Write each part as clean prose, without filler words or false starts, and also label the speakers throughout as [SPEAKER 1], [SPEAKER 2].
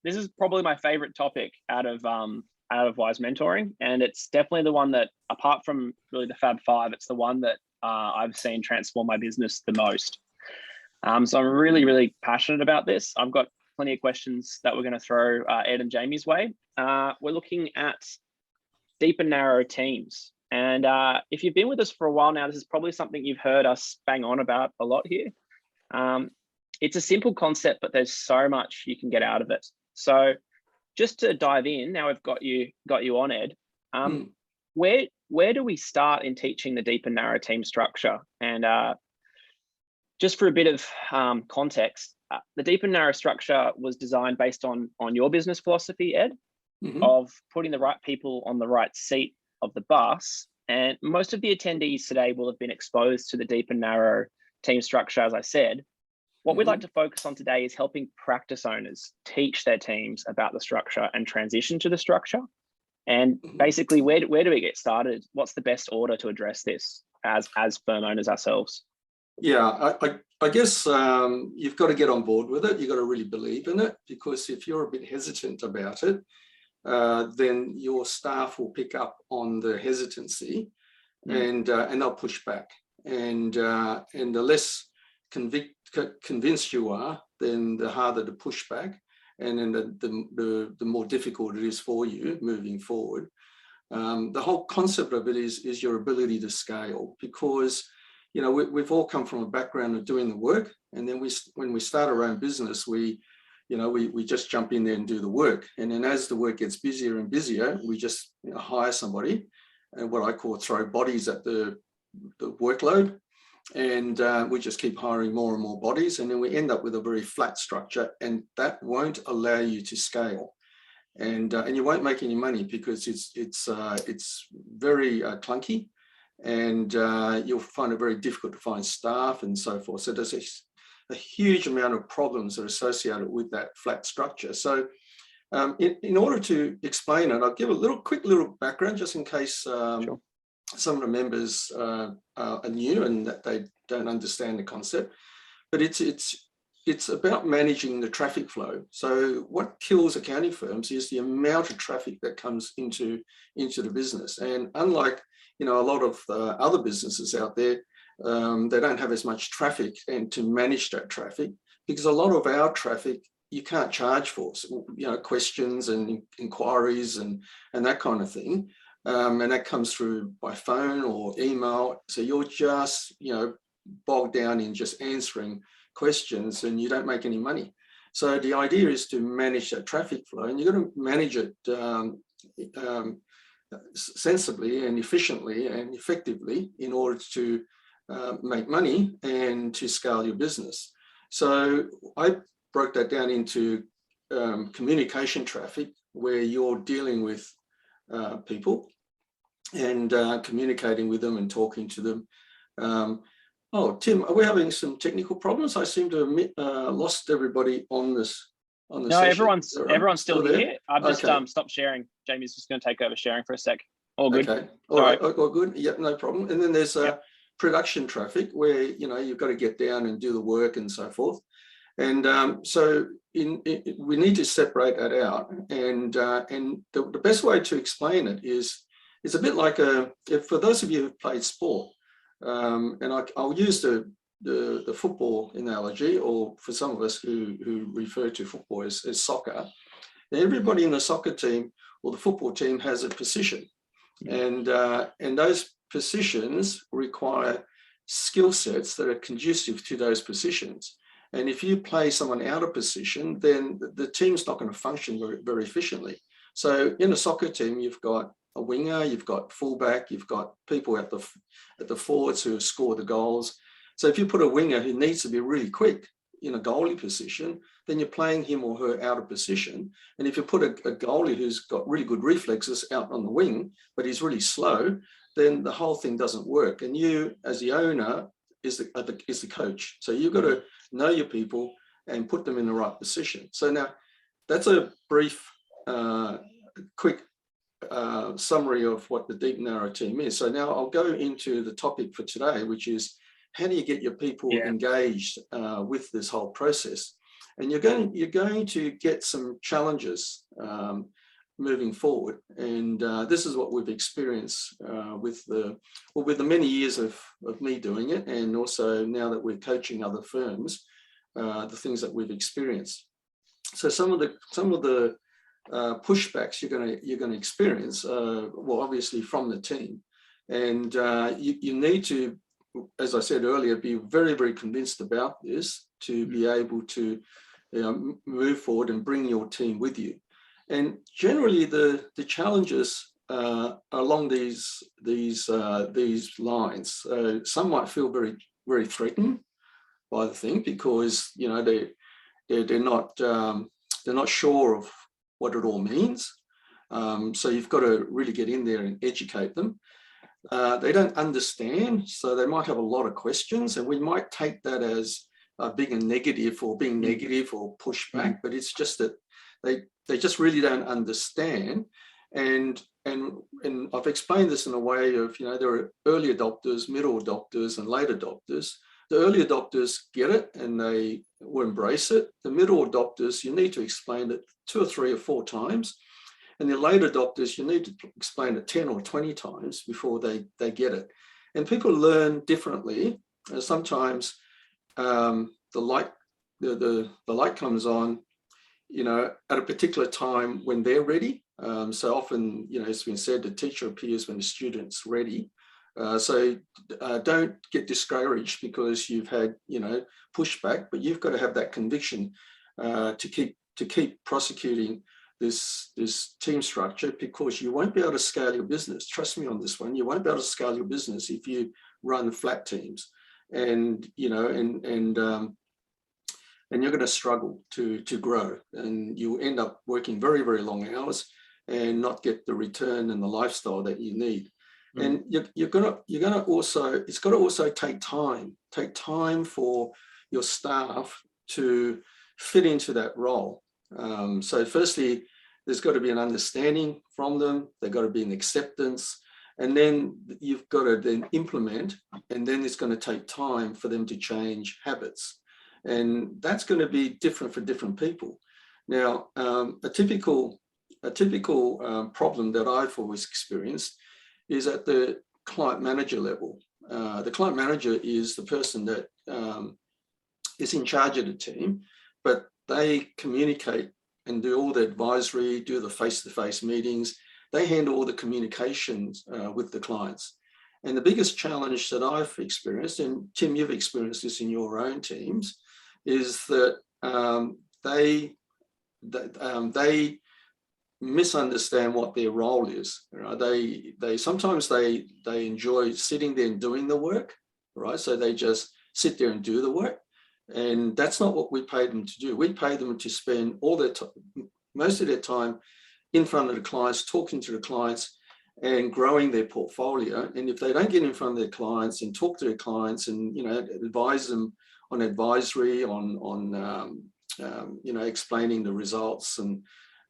[SPEAKER 1] This is probably my favorite topic out of Wize mentoring, and it's definitely the one that, apart from really the Fab Five, it's the one that I've seen transform my business the most. So I'm really, really passionate about this. I've got plenty of questions that we're going to throw Ed and Jamie's way. We're looking at deep and narrow teams. And if you've been with us for a while now, this is probably something you've heard us bang on about a lot here. It's a simple concept, but there's so much you can get out of it. So just to dive in, now we've got you on, Ed. Where do we start in teaching the deep and narrow team structure? And just for a bit of context, the deep and narrow structure was designed based on your business philosophy, Ed, of putting the right people on the right seat of the bus. And most of the attendees today will have been exposed to the deep and narrow team structure, as I said. What we'd like to focus on today is helping practice owners teach their teams about the structure and transition to the structure. And basically, where do we get started? What's the best order to address this as firm owners ourselves?
[SPEAKER 2] Yeah, I guess you've got to get on board with it. You've got to really believe in it, because if you're a bit hesitant about it, then your staff will pick up on the hesitancy and they'll push back. And the less convinced you are, then the harder to push back, and then the more difficult it is for you moving forward. The whole concept of it is your ability to scale, because we've all come from a background of doing the work, and then when we start our own business, we just jump in there and do the work, and then as the work gets busier and busier, we just hire somebody, and what I call throw bodies at the workload. And we just keep hiring more and more bodies, and then we end up with a very flat structure, and that won't allow you to scale, and you won't make any money, because it's very clunky, and you'll find it very difficult to find staff and so forth. So there's a huge amount of problems that are associated with that flat structure. So in order to explain it, I'll give a quick little background, just in case
[SPEAKER 1] Sure.
[SPEAKER 2] Some of the members are new and that they don't understand the concept, but it's about managing the traffic flow. So what kills accounting firms is the amount of traffic that comes into the business. And unlike a lot of other businesses out there, they don't have as much traffic and to manage that traffic, because a lot of our traffic you can't charge for, questions and inquiries and that kind of thing. And that comes through by phone or email. So you're just, bogged down in just answering questions, and you don't make any money. So the idea is to manage that traffic flow, and you're going to manage it sensibly and efficiently and effectively in order to make money and to scale your business. So I broke that down into communication traffic, where you're dealing with people and communicating with them and talking to them. Oh, Tim, are we having some technical problems? I seem to have lost everybody on this. No,
[SPEAKER 1] session. Everyone's still here. I've just stopped sharing. Jamie's just going to take over sharing for a sec. All good.
[SPEAKER 2] Okay. All right. All good. Yep, no problem. And then there's production traffic, where you've got to get down and do the work and so forth. And so we need to separate that out. And the best way to explain it is, it's a bit like for those of you who've played sport, and I'll use the football analogy, or for some of us who refer to football as soccer. Everybody in the soccer team or the football team has a position, and those positions require skill sets that are conducive to those positions. And if you play someone out of position, then the team's not going to function very, very efficiently. So in a soccer team, you've got a winger, you've got fullback, you've got people at the forwards who score the goals. So if you put a winger who needs to be really quick in a goalie position, then you're playing him or her out of position. And if you put a goalie who's got really good reflexes out on the wing, but he's really slow, then the whole thing doesn't work. And you, as the owner, is the coach. So you've got to know your people and put them in the right position. So now, that's a brief, quick summary of what the deep narrow team is. So now I'll go into the topic for today, which is how do you get your people engaged with this whole process? And you're going to get some challenges moving forward. And this is what we've experienced with the many years of me doing it, and also now that we're coaching other firms, the things that we've experienced. So some of the pushbacks you're going to experience, well, obviously from the team, and you need to, as I said earlier, be very, very convinced about this to be able to move forward and bring your team with you. And generally, the challenges along these lines, some might feel very, very threatened by the thing, because they're not sure of what it all means. So you've got to really get in there and educate them. They don't understand, so they might have a lot of questions, and we might take that as being a negative or being negative or pushback, but it's just that they just really don't understand. And I've explained this in a way of, there are early adopters, middle adopters, and late adopters. The early adopters get it and they will embrace it. The middle adopters, you need to explain it 2 or 3 or 4 times. And the late adopters, you need to explain it 10 or 20 times before they get it. And people learn differently. Sometimes the light comes on, at a particular time when they're ready. So often, it's been said, the teacher appears when the student's ready. So don't get discouraged because you've had, pushback, but you've got to have that conviction to keep prosecuting this team structure, because you won't be able to scale your business. Trust me on this one. You won't be able to scale your business if you run flat teams, and you're going to struggle to grow, and you end up working very, very long hours and not get the return and the lifestyle that you need. And you're gonna also, it's got to also take time for your staff to fit into that role. So firstly, there's got to be an understanding from them. They've got to be an acceptance, and then you've got to then implement, and then it's going to take time for them to change habits. And that's going to be different for different people. Now, a typical problem that I've always experienced is at the client manager level. The client manager is the person that is in charge of the team, but they communicate and do all the advisory, do the face-to-face meetings. They handle all the communications with the clients. And the biggest challenge that I've experienced, and Tim, you've experienced this in your own teams, is that they misunderstand what their role is. They sometimes they enjoy sitting there and doing the work, right? So they just sit there and do the work, and that's not what we pay them to do. We pay them to spend all their most of their time in front of the clients, talking to the clients and growing their portfolio. And if they don't get in front of their clients and talk to their clients and advise them on advisory, on explaining the results and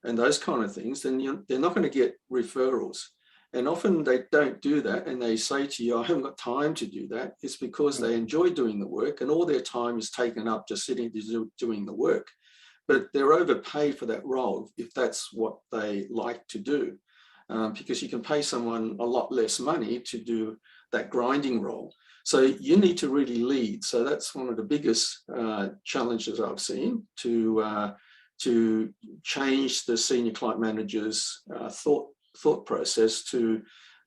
[SPEAKER 2] those kind of things, then they're not going to get referrals. And often they don't do that, and they say to you, I haven't got time to do that. It's because they enjoy doing the work, and all their time is taken up just sitting doing the work. But they're overpaid for that role if that's what they like to do, because you can pay someone a lot less money to do that grinding role. So you need to really lead. So that's one of the biggest challenges I've seen to change the senior client manager's thought process to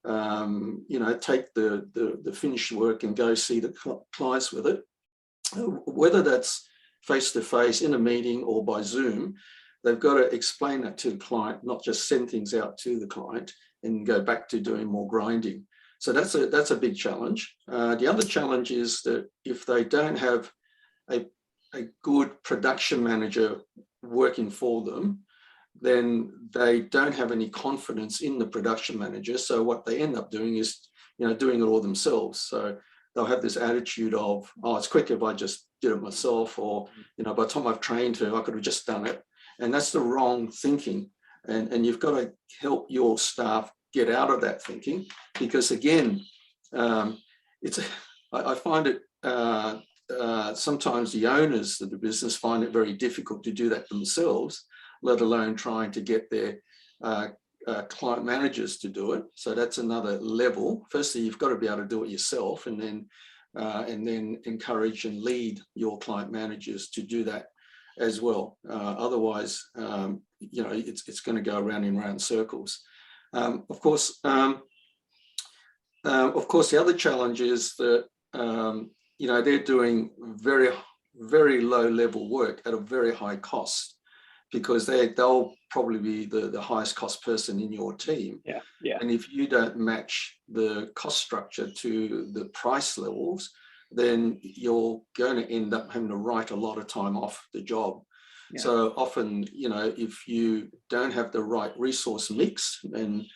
[SPEAKER 2] take the finished work and go see the clients with it, whether that's face-to-face in a meeting or by Zoom. They've got to explain that to the client, not just send things out to the client and go back to doing more grinding. So that's a big challenge. The other challenge is that if they don't have a good production manager working for them, then they don't have any confidence in the production manager. So what they end up doing is, doing it all themselves. So they'll have this attitude of, oh, it's quicker if I just did it myself, or, by the time I've trained her, I could have just done it. And that's the wrong thinking. And you've got to help your staff get out of that thinking, because again, I find it sometimes the owners of the business find it very difficult to do that themselves, let alone trying to get their client managers to do it. So that's another level. Firstly, you've got to be able to do it yourself, and then encourage and lead your client managers to do that as well. Otherwise, it's going to go around in round circles. Of course, the other challenge is that they're doing very, very low level work at a very high cost, because they'll probably be the highest cost person in your team.
[SPEAKER 1] Yeah.
[SPEAKER 2] And if you don't match the cost structure to the price levels, then you're going to end up having to write a lot of time off the job. Yeah. So often, if you don't have the right resource mix and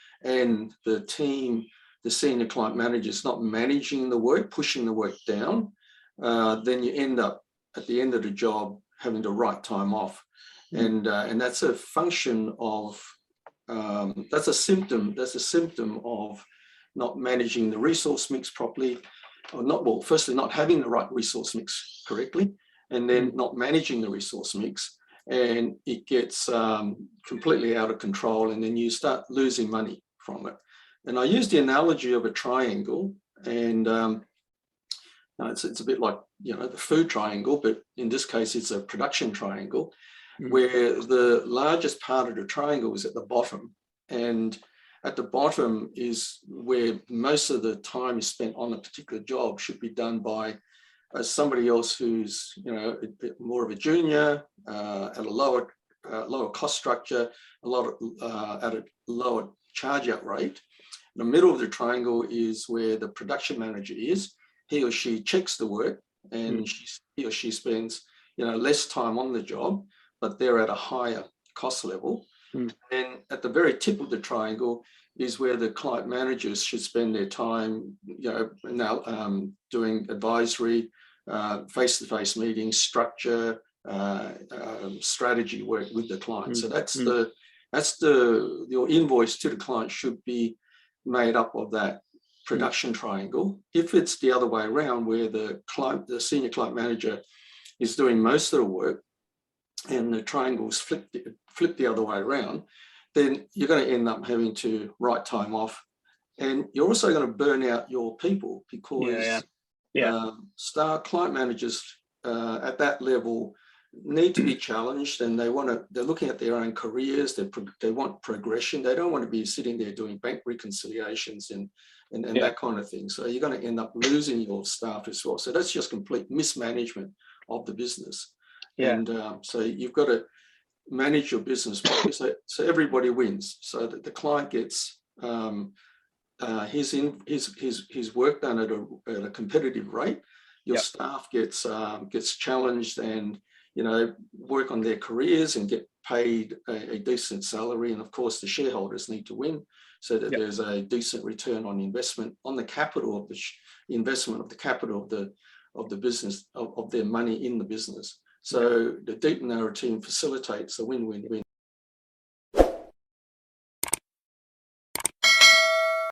[SPEAKER 2] the team, the senior client manager is not managing the work, pushing the work down, then you end up at the end of the job having to write time off. And that's a function of, that's a symptom of not managing the resource mix properly, or firstly, not having the right resource mix correctly, and then not managing the resource mix, and it gets completely out of control, and then you start losing money from it. And I use the analogy of a triangle, and it's a bit like, the food triangle, but in this case, it's a production triangle, where the largest part of the triangle is at the bottom, and at the bottom is where most of the time is spent on a particular job should be done by somebody else who's a bit more of a junior, at a lower cost structure, at a lower charge out rate. The middle of the triangle is where the production manager is. He or she checks the work, and he or she spends less time on the job, but they're at a higher cost level. And at the very tip of the triangle is where the client managers should spend their time, doing advisory, face-to-face meetings, structure, strategy work with the client. So your invoice to the client should be made up of that production triangle. If it's the other way around, where the senior client manager is doing most of the work, and the triangles flip the other way around, then you're going to end up having to write time off, and you're also going to burn out your people, because client managers at that level need to be challenged, and they're looking at their own careers. They want progression. They don't want to be sitting there doing bank reconciliations and that kind of thing. So you're going to end up losing your staff as well. So that's just complete mismanagement of the business. And so you've got to manage your business properly, so everybody wins, so that the client gets his work done at a competitive rate. Your staff gets challenged and work on their careers and get paid a decent salary, and of course the shareholders need to win, so that there's a decent return on investment on the capital of the investment of the capital of the business, of their money in the business. So the deep and narrow team facilitates a win-win-win.